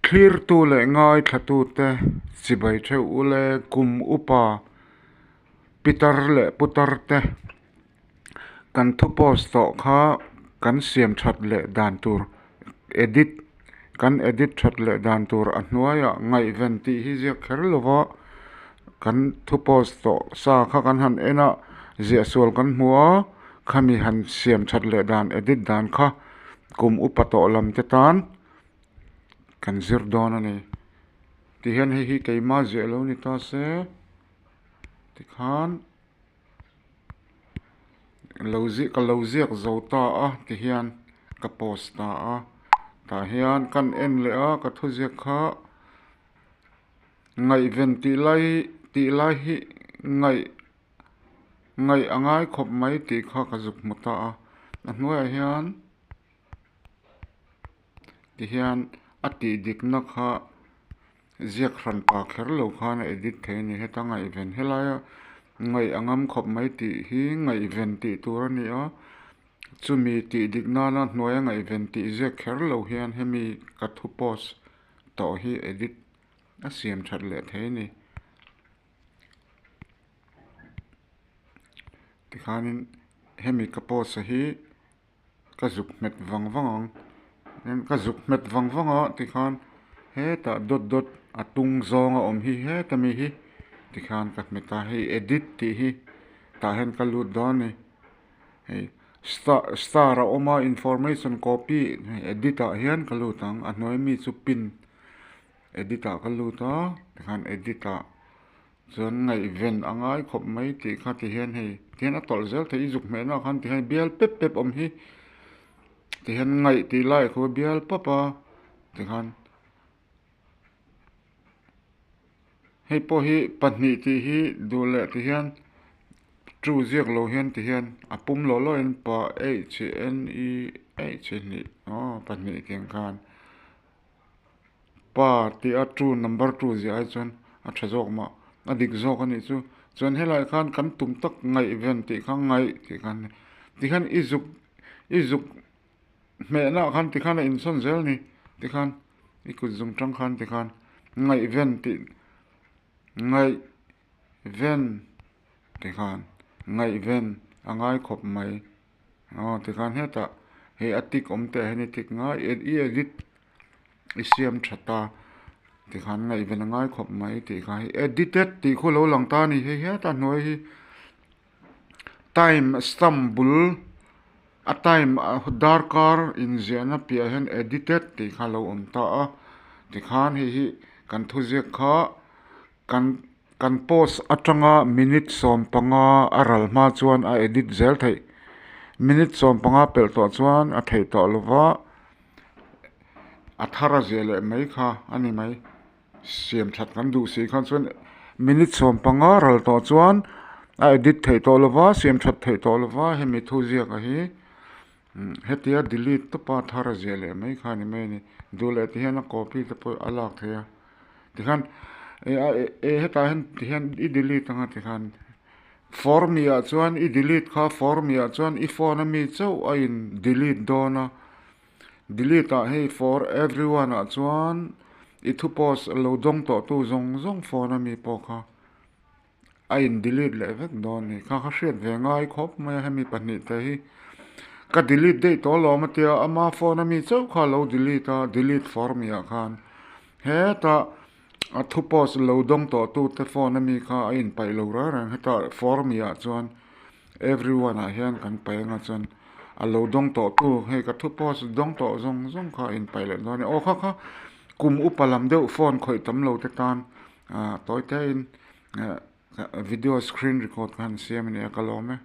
clear tu le ngai thatu te chibai the ule kum upa pitar le putar te kan thu post to kha kan siam that le dan tur edit kan edit that le dan tur anhuaya ngai ven ti hi je kherlova kan thu post to sa kha kan han ena zia sol kan hua khami han siam that le dan edit dan kha kum upa to lam te tan kan zir don ani ti hian hi keima zelo ni ta se ti khan loziak zota a ti hian ka post ta a ta hian kan en le a ka thu ziak kha ngai ven ti lai hi ngai angai khop mai ti kha ka zuk muta a hnuai hian ti hian ati dik na kha ziak ran pa kher lo kha na edit the ni heta ngai ven helaya ngai angam khop mai ti hi ngai ven ti tur ani a chumi ti dik na na hnuai ngai ven ti ziak kher lo hian hemi ka thu post to hi edit a siam that le the ni ti khanin hemi ka post hi ka zuk met wang nên ka zuk met wang ti khan he ta dot atung zonga om hi he ta mi hi ti khan ka meta hi edit ti hi ta hen ka lut don ni hey star oma information copy edit a hian ka lutang a hnoi mi chu pin edit a ka luta ti khan edit a chon ngai ven angai khop mai ti kha ti hian hei tian a tol zel thei zuk me na khan ti hian bial pep om hi ti hian ngai ti lai kho bial papa ti khan hei po hi pahnih ti hi dule ti hian tru ziak lo hian ti hian apum lo in pa h ni pahnih tiang khan pa ti a tru number 2 zia ai chon a thazok ma adik zok ani chu chon helai khan kan tum tak ngai ven ti kha ngai ti khan izuk me na khan ti khan in son zel ni ti khan ikut zum tang khan ti khan ngai ven ti khan ngai ven angai khop mai ti khan heta he atik omte he ni tik nga edit isiam thata ti khan ngai ven angai khop mai ti kha edited ti kho lo lang ta ni he ta noi hi time Istanbul a time darkar in ziana pia hen edited ti kha lo om ta a ti khan hi kan thu ziak kha kan post atanga minute som panga aral ma chuan a edit zel thei minute som panga pel to chuan a thei to lova athara zele mai kha ani mai siam that kan du si khan chuan minute som panga ral to chuan a edit thei to lova siam that thei to lova hemi thu ziak a hi hetia delete to pa thara zele mai kha ni mai ni dule ti hian a copy te po alak thea ti khan heta hen ti hian I delete anga ti khan formia chuan I delete kha formia chuan I phone mi chau a in delete dona delete a hey for everyone a chuan I thu post lo dong to tu zong phone mi po kha a in delete le vek don ni kha hriat ve ngai khop mai hemi pahni te hi ka delete dei to lo ma tia ama phone mi chau kha lo delete formia khan heta a thu post lo dong to tu te phone mi kha a in pai lo ra heta formia chuan everyone a hian kan pai nga chuan a lo dong to tu hei ka thu post dong to zong kha in pai le don o kha kum upalam deuh phone khoi tam lo te tan toy te in video screen record kan siam ni ka lo me